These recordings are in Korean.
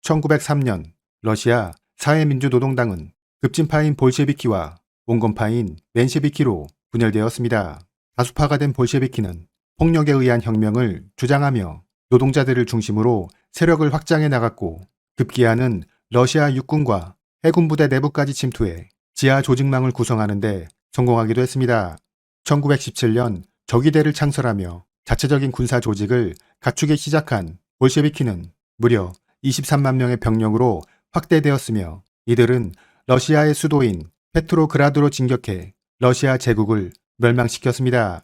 1903년 러시아 사회민주노동당은 급진파인 볼셰비키와 온건파인 맨셰비키로 분열되었습니다. 다수파가 된 볼셰비키는 폭력에 의한 혁명을 주장하며 노동자들을 중심으로 세력을 확장해 나갔고, 급기야는 러시아 육군과 해군 부대 내부까지 침투해 지하 조직망을 구성하는 데 성공하기도 했습니다. 1917년 적의대를 창설하며 자체적인 군사 조직을 갖추기 시작한 볼셰비키는 무려 23만 명의 병력으로 확대되었으며, 이들은 러시아의 수도인 페트로그라드로 진격해 러시아 제국을 멸망시켰습니다.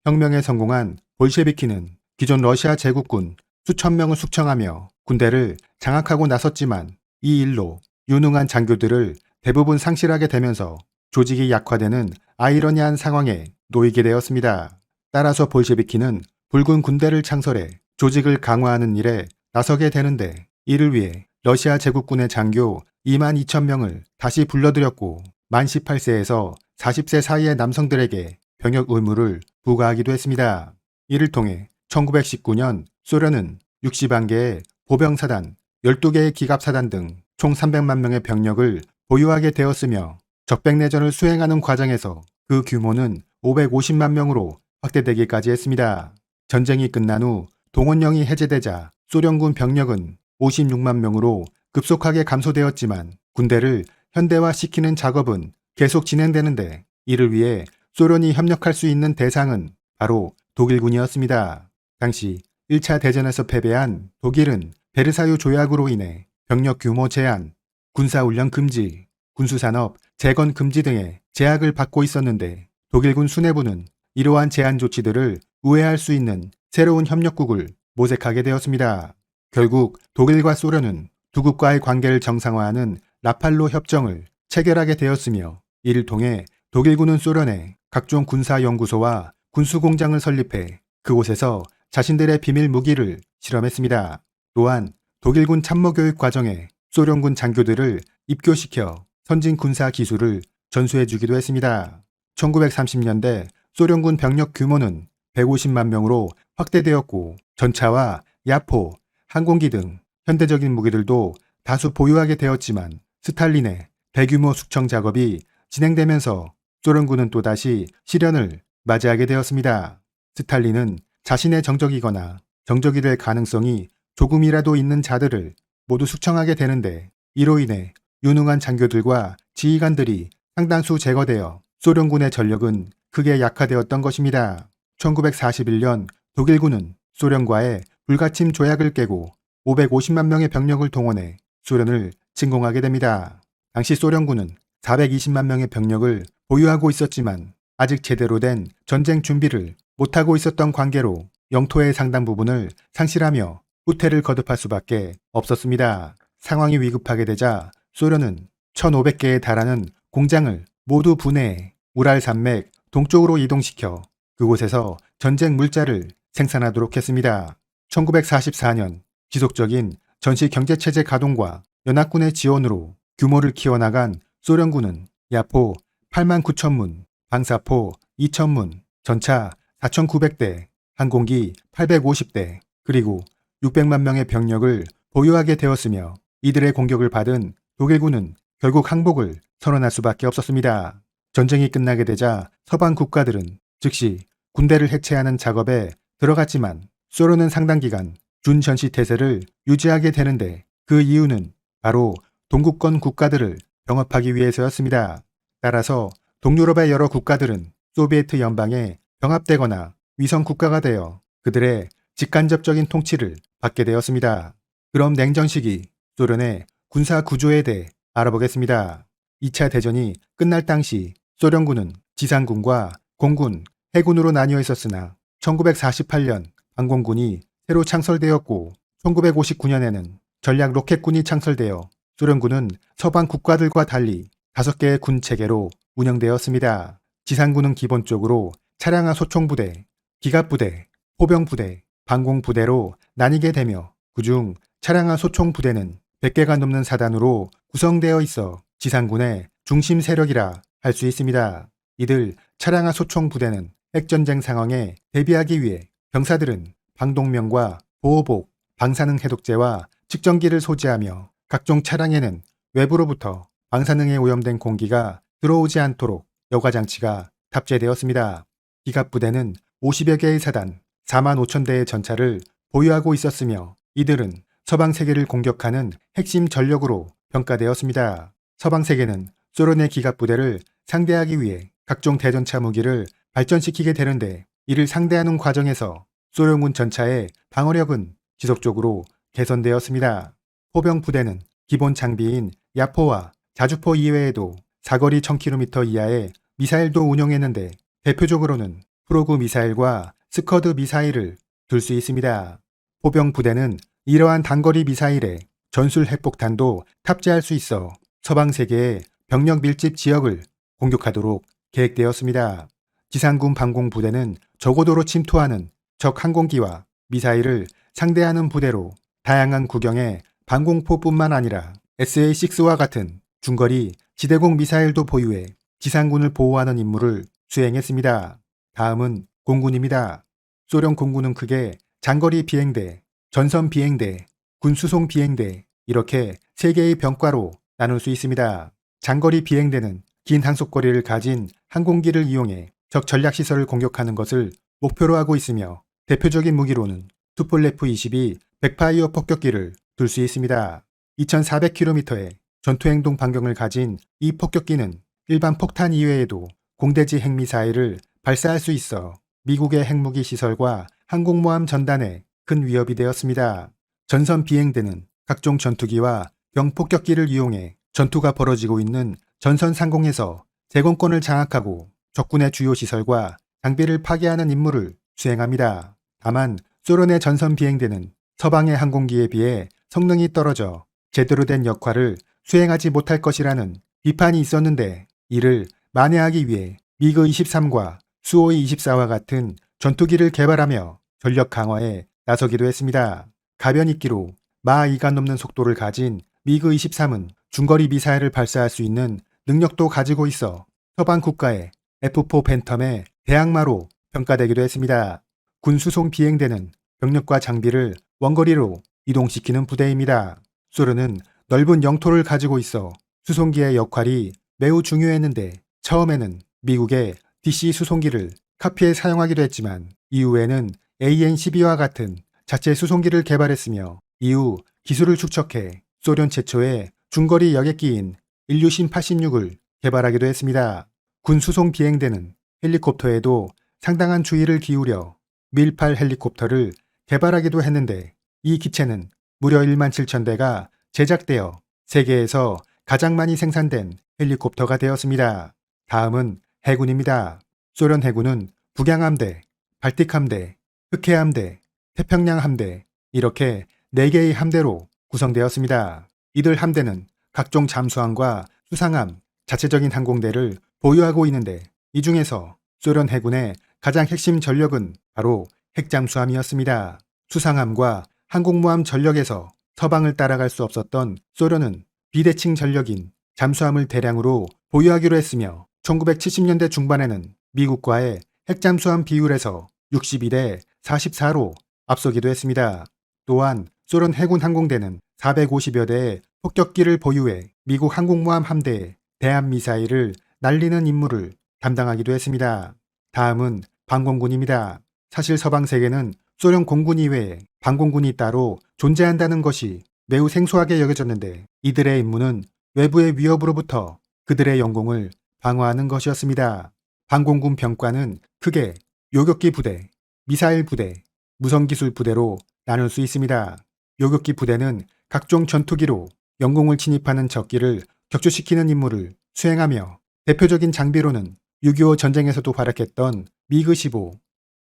혁명에 성공한 볼셰비키는 기존 러시아 제국군 수천 명을 숙청하며 군대를 장악하고 나섰지만, 이 일로 유능한 장교들을 대부분 상실하게 되면서 조직이 약화되는 아이러니한 상황에 놓이게 되었습니다. 따라서 볼셰비키는 붉은 군대를 창설해 조직을 강화하는 일에 나서게 되는데, 이를 위해 러시아 제국군의 장교 2만 2천 명을 다시 불러들였고, 만 18세에서 40세 사이의 남성들에게 병역 의무를 부과하기도 했습니다. 이를 통해 1919년 소련은 61개의 보병사단, 12개의 기갑사단 등 총 300만 명의 병력을 보유하게 되었으며, 적백내전을 수행하는 과정에서 그 규모는 550만 명으로 확대되기까지 했습니다. 전쟁이 끝난 후 동원령이 해제되자 소련군 병력은 56만 명으로 급속하게 감소되었지만, 군대를 현대화시키는 작업은 계속 진행되는데, 이를 위해 소련이 협력할 수 있는 대상은 바로 독일군이었습니다. 당시 1차 대전에서 패배한 독일은 베르사유 조약으로 인해 병력 규모 제한, 군사훈련 금지, 군수산업 재건 금지 등의 제약을 받고 있었는데, 독일군 수뇌부는 이러한 제한 조치들을 우회할 수 있는 새로운 협력국을 모색하게 되었습니다. 결국 독일과 소련은 두 국가의 관계를 정상화하는 라팔로 협정을 체결하게 되었으며, 이를 통해 독일군은 소련에 각종 군사연구소와 군수공장을 설립해 그곳에서 자신들의 비밀 무기를 실험했습니다. 또한 독일군 참모교육 과정에 소련군 장교들을 입교시켜 선진 군사 기술을 전수해주기도 했습니다. 1930년대 소련군 병력 규모는 150만 명으로 확대되었고, 전차와 야포, 항공기 등 현대적인 무기들도 다수 보유하게 되었지만, 스탈린의 대규모 숙청 작업이 진행되면서 소련군은 또다시 시련을 맞이하게 되었습니다. 스탈린은 자신의 정적이거나 정적이 될 가능성이 조금이라도 있는 자들을 모두 숙청하게 되는데, 이로 인해 유능한 장교들과 지휘관들이 상당수 제거되어 소련군의 전력은 크게 약화되었던 것입니다. 1941년 독일군은 소련과의 불가침 조약을 깨고 550만 명의 병력을 동원해 소련을 침공하게 됩니다. 당시 소련군은 420만 명의 병력을 보유하고 있었지만, 아직 제대로 된 전쟁 준비를 못하고 있었던 관계로 영토의 상당 부분을 상실하며 후퇴를 거듭할 수밖에 없었습니다. 상황이 위급하게 되자 소련은 1,500개에 달하는 공장을 모두 분해해 우랄 산맥 동쪽으로 이동시켜 그곳에서 전쟁 물자를 생산하도록 했습니다. 1944년 지속적인 전시 경제체제 가동과 연합군의 지원으로 규모를 키워나간 소련군은 야포 8만 9천 문, 방사포 2천 문, 전차 4,900대, 항공기 850대, 그리고 600만 명의 병력을 보유하게 되었으며, 이들의 공격을 받은 독일군은 결국 항복을 선언할 수밖에 없었습니다. 전쟁이 끝나게 되자 서방 국가들은 즉시 군대를 해체하는 작업에 들어갔지만, 소련은 상당 기간 준전시태세를 유지하게 되는데, 그 이유는 바로 동구권 국가들을 병합하기 위해서였습니다. 따라서 동유럽의 여러 국가들은 소비에트 연방에 병합되거나 위성 국가가 되어 그들의 직간접적인 통치를 받게 되었습니다. 그럼 냉전 시기 소련의 군사 구조에 대해 알아보겠습니다. 2차 대전이 끝날 당시 소련군은 지상군과 공군, 해군으로 나뉘어 있었으나 1948년 항공군이 새로 창설되었고, 1959년에는 전략 로켓군이 창설되어 소련군은 서방 국가들과 달리 5개의 군 체계로 운영되었습니다. 지상군은 기본적으로 차량화 소총부대, 기갑부대, 포병부대, 방공부대로 나뉘게 되며, 그중 차량화 소총부대는 100개가 넘는 사단으로 구성되어 있어 지상군의 중심 세력이라 할 수 있습니다. 이들 차량화 소총부대는 핵전쟁 상황에 대비하기 위해 병사들은 방독면과 보호복, 방사능 해독제와 측정기를 소지하며 각종 차량에는 외부로부터 방사능에 오염된 공기가 들어오지 않도록 여과 장치가 탑재되었습니다. 기갑부대는 50여 개의 사단, 4만 5천 대의 전차를 보유하고 있었으며 이들은 서방 세계를 공격하는 핵심 전력으로 평가되었습니다. 서방 세계는 소련의 기갑부대를 상대하기 위해 각종 대전차 무기를 발전시키게 되는데 이를 상대하는 과정에서 소련군 전차의 방어력은 지속적으로 개선되었습니다. 포병 부대는 기본 장비인 야포와 자주포 이외에도 사거리 1000km 이하의 미사일도 운용했는데 대표적으로는 프로그 미사일과 스커드 미사일을 둘 수 있습니다. 포병 부대는 이러한 단거리 미사일에 전술 핵폭탄도 탑재할 수 있어 서방 세계의 병력 밀집 지역을 공격하도록 계획되었습니다. 지상군 방공부대는 저고도로 침투하는 적 항공기와 미사일을 상대하는 부대로 다양한 구경의 방공포뿐만 아니라 SA-6와 같은 중거리 지대공 미사일도 보유해 지상군을 보호하는 임무를 수행했습니다. 다음은 공군입니다. 소련 공군은 크게 장거리 비행대, 전선 비행대, 군수송 비행대 이렇게 3개의 병과로 나눌 수 있습니다. 장거리 비행대는 긴 항속거리를 가진 항공기를 이용해 적 전략시설을 공격하는 것을 목표로 하고 있으며 대표적인 무기로는 투폴레프 22 백파이어 폭격기를 둘 수 있습니다. 2400km의 전투행동 반경을 가진 이 폭격기는 일반 폭탄 이외에도 공대지 핵미사일을 발사할 수 있어 미국의 핵무기 시설과 항공모함 전단에 큰 위협이 되었습니다. 전선 비행대는 각종 전투기와 병폭격기를 이용해 전투가 벌어지고 있는 전선 상공에서 제공권을 장악하고 적군의 주요 시설과 장비를 파괴하는 임무를 수행합니다. 다만 소련의 전선 비행대는 서방의 항공기에 비해 성능이 떨어져 제대로 된 역할을 수행하지 못할 것이라는 비판이 있었는데 이를 만회하기 위해 미그 23과 수호이 24와 같은 전투기를 개발하며 전력 강화에 나서기도 했습니다. 가변익기로 마 2가 넘는 속도를 가진 미그 23은 중거리 미사일을 발사할 수 있는 능력도 가지고 있어 서방 국가의 F4 팬텀의 대항마로 평가되기도 했습니다. 군수송 비행대는 병력과 장비를 원거리로 이동시키는 부대입니다. 소련은 넓은 영토를 가지고 있어 수송기의 역할이 매우 중요했는데 처음에는 미국의 DC 수송기를 카피해 사용하기도 했지만 이후에는 AN-12와 같은 자체 수송기를 개발했으며 이후 기술을 축적해 소련 최초의 중거리 여객기인 일류신 86을 개발하기도 했습니다. 군 수송 비행대는 헬리콥터에도 상당한 주의를 기울여 밀8 헬리콥터를 개발하기도 했는데 이 기체는 무려 1만 7천 대가 제작되어 세계에서 가장 많이 생산된 헬리콥터가 되었습니다. 다음은 해군입니다. 소련 해군은 북양함대, 발틱함대, 흑해함대, 태평양함대 이렇게 4개의 함대로 구성되었습니다. 이들 함대는 각종 잠수함과 수상함, 자체적인 항공대를 보유하고 있는데 이 중에서 소련 해군의 가장 핵심 전력은 바로 핵잠수함이었습니다. 수상함과 항공모함 전력에서 서방을 따라갈 수 없었던 소련은 비대칭 전력인 잠수함을 대량으로 보유하기로 했으며 1970년대 중반에는 미국과의 핵잠수함 비율에서 62대 44로 앞서기도 했습니다. 또한 소련 해군 항공대는 450여 대의 폭격기를 보유해 미국 항공모함 함대에 대한미사일을 날리는 임무를 담당하기도 했습니다. 다음은 방공군입니다. 사실 서방 세계는 소련 공군 이외에 방공군이 따로 존재한다는 것이 매우 생소하게 여겨졌는데 이들의 임무는 외부의 위협으로부터 그들의 영공을 방어하는 것이었습니다. 방공군 병과는 크게 요격기 부대, 미사일 부대, 무성기술 부대로 나눌 수 있습니다. 요격기 부대는 각종 전투기로 영공을 침입하는 적기를 격추시키는 임무를 수행하며 대표적인 장비로는 6.25 전쟁에서도 활약했던 미그-15,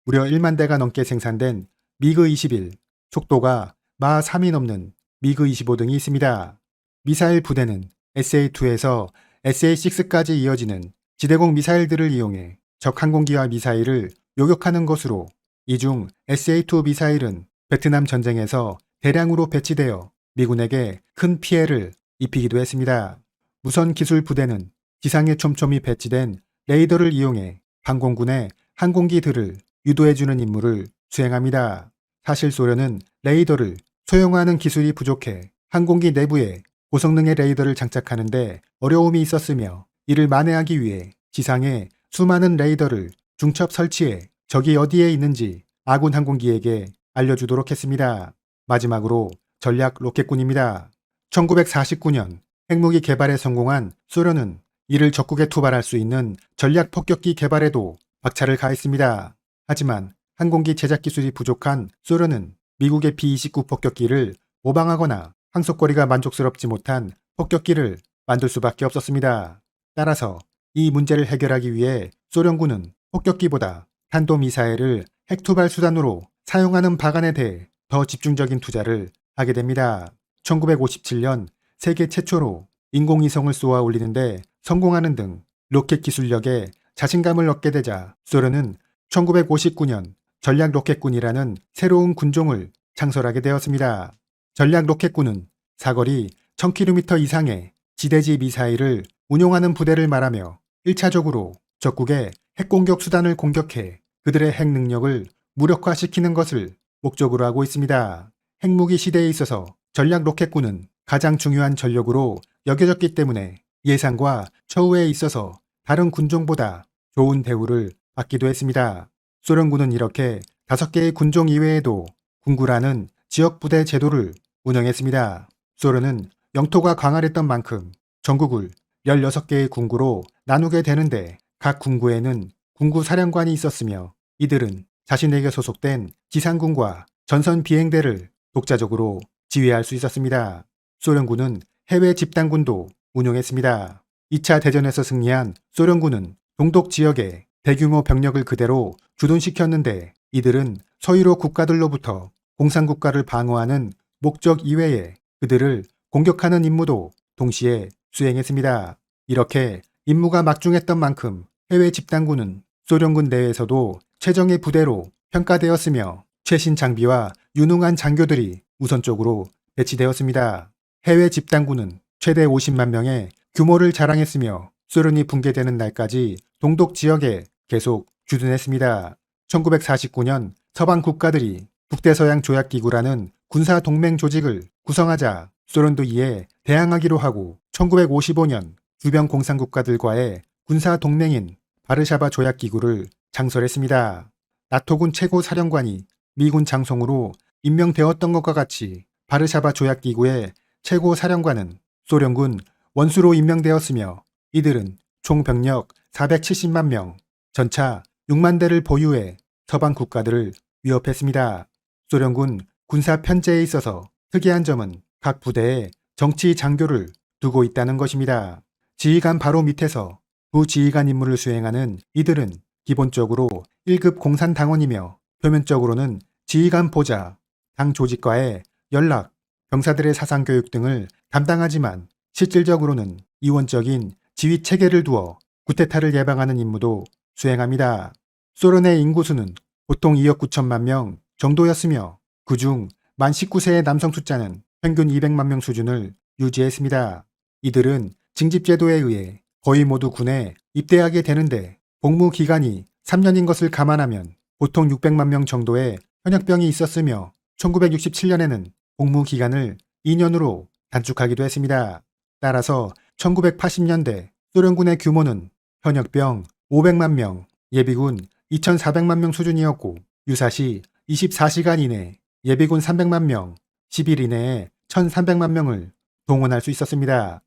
무려 1만 대가 넘게 생산된 미그-21, 속도가 마 3이 넘는 미그-25 등이 있습니다. 미사일 부대는 SA-2에서 SA-6까지 이어지는 지대공 미사일들을 이용해 적 항공기와 미사일을 요격하는 것으로 이 중 SA-2 미사일은 베트남 전쟁에서 대량으로 배치되어 미군에게 큰 피해를 입히기도 했습니다. 무선 기술 부대는 지상에 촘촘히 배치된 레이더를 이용해 항공군의 항공기들을 유도해주는 임무를 수행합니다. 사실 소련은 레이더를 소형화하는 기술이 부족해 항공기 내부에 고성능의 레이더를 장착하는데 어려움이 있었으며 이를 만회하기 위해 지상에 수많은 레이더를 중첩 설치해 적이 어디에 있는지 아군 항공기에게 알려주도록 했습니다. 마지막으로 전략 로켓군입니다. 1949년 핵무기 개발에 성공한 소련은 이를 적국에 투발할 수 있는 전략 폭격기 개발에도 박차를 가했습니다. 하지만 항공기 제작 기술이 부족한 소련은 미국의 B-29 폭격기를 모방하거나 항속거리가 만족스럽지 못한 폭격기를 만들 수밖에 없었습니다. 따라서 이 문제를 해결하기 위해 소련군은 폭격기보다 탄도미사일을 핵투발 수단으로 사용하는 방안에 대해 더 집중적인 투자를 하게 됩니다. 1957년 세계 최초로 인공위성을 쏘아 올리는데 성공하는 등 로켓 기술력에 자신감을 얻게 되자 소련은 1959년 전략 로켓군이라는 새로운 군종을 창설하게 되었습니다. 전략 로켓군은 사거리 1000km 이상의 지대지 미사일을 운용하는 부대를 말하며 1차적으로 적국의 핵공격 수단을 공격해 그들의 핵 능력을 무력화시키는 것을 목적으로 하고 있습니다. 핵무기 시대에 있어서 전략 로켓군은 가장 중요한 전력으로 여겨졌기 때문에 예산과 처우에 있어서 다른 군종보다 좋은 대우를 받기도 했습니다. 소련군은 이렇게 5개의 군종 이외에도 군구라는 지역부대 제도를 운영했습니다. 소련은 영토가 광활했던 만큼 전국을 16개의 군구로 나누게 되는데 각 군구에는 군구 사령관이 있었으며 이들은 자신에게 소속된 지상군과 전선 비행대를 독자적으로 지휘할 수 있었습니다. 소련군은 해외 집단군도 운용했습니다. 2차 대전에서 승리한 소련군은 동독 지역에 대규모 병력을 그대로 주둔시켰는데 이들은 서유럽 국가들로부터 공산국가를 방어하는 목적 이외에 그들을 공격하는 임무도 동시에 수행했습니다. 이렇게 임무가 막중했던 만큼 해외 집단군은 소련군 내에서도 최정예 부대로 평가되었으며 최신 장비와 유능한 장교들이 우선적으로 배치되었습니다. 해외 집단군은 최대 50만 명의 규모를 자랑했으며 소련이 붕괴되는 날까지 동독 지역에 계속 주둔했습니다. 1949년 서방 국가들이 북대서양 조약기구라는 군사 동맹 조직을 구성하자 소련도 이에 대항하기로 하고 1955년 주변 공산국가들과의 군사 동맹인 바르샤바 조약기구를 창설했습니다. 나토군 최고 사령관이 미군 장성으로 임명되었던 것과 같이 바르샤바 조약기구의 최고 사령관은 소련군 원수로 임명되었으며 이들은 총 병력 470만 명, 전차 6만 대를 보유해 서방 국가들을 위협했습니다. 소련군 군사 편제에 있어서 특이한 점은 각 부대에 정치 장교를 두고 있다는 것입니다. 지휘관 바로 밑에서 부지휘관 임무를 수행하는 이들은 기본적으로 1급 공산당원이며 표면적으로는 지휘관 보좌, 당 조직과의 연락, 병사들의 사상교육 등을 담당하지만 실질적으로는 이원적인 지휘 체계를 두어 구테타를 예방하는 임무도 수행합니다. 소련의 인구수는 보통 2억 9천만 명 정도였으며 그중 만 19세의 남성 숫자는 평균 200만 명 수준을 유지했습니다. 이들은 징집제도에 의해 거의 모두 군에 입대하게 되는데 복무 기간이 3년인 것을 감안하면 보통 600만 명 정도의 현역병이 있었으며 1967년에는 복무 기간을 2년으로 단축하기도 했습니다. 따라서 1980년대 소련군의 규모는 현역병 500만 명, 예비군 2,400만 명 수준이었고 유사시 24시간 이내 예비군 300만 명, 10일 이내에 1,300만 명을 동원할 수 있었습니다.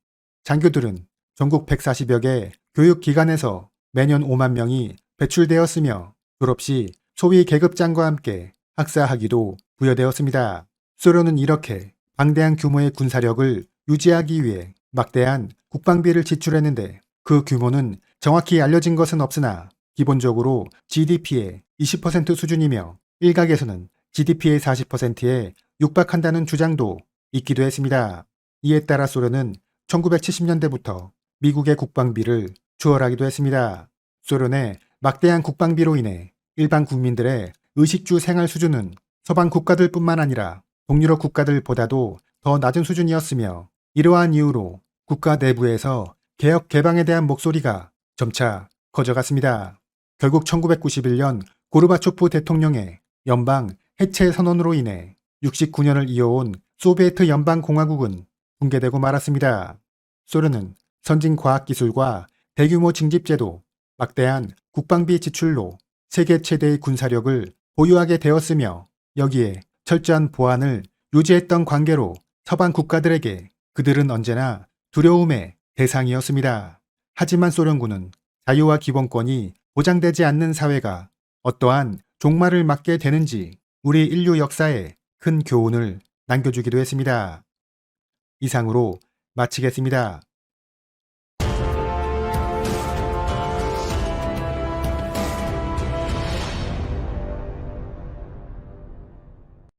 장교들은 전국 140여 개 교육기관에서 매년 5만 명이 배출되었으며 졸업 시 소위 계급장과 함께 학사학위도 부여되었습니다. 소련은 이렇게 방대한 규모의 군사력을 유지하기 위해 막대한 국방비를 지출했는데 그 규모는 정확히 알려진 것은 없으나 기본적으로 GDP의 20% 수준이며 일각에서는 GDP의 40%에 육박한다는 주장도 있기도 했습니다. 이에 따라 소련은 1970년대부터 미국의 국방비를 추월하기도 했습니다. 소련의 막대한 국방비로 인해 일반 국민들의 의식주 생활 수준은 서방 국가들뿐만 아니라 동유럽 국가들보다도 더 낮은 수준이었으며 이러한 이유로 국가 내부에서 개혁 개방에 대한 목소리가 점차 커져갔습니다. 결국 1991년 고르바초프 대통령의 연방 해체 선언으로 인해 69년을 이어온 소비에트 연방공화국은 붕괴되고 말았습니다. 소련은 선진 과학기술과 대규모 징집제도, 막대한 국방비 지출로 세계 최대의 군사력을 보유하게 되었으며 여기에 철저한 보안을 유지했던 관계로 서방 국가들에게 그들은 언제나 두려움의 대상이었습니다. 하지만 소련군은 자유와 기본권이 보장되지 않는 사회가 어떠한 종말을 맞게 되는지 우리 인류 역사에 큰 교훈을 남겨주기도 했습니다. 이상으로 마치겠습니다.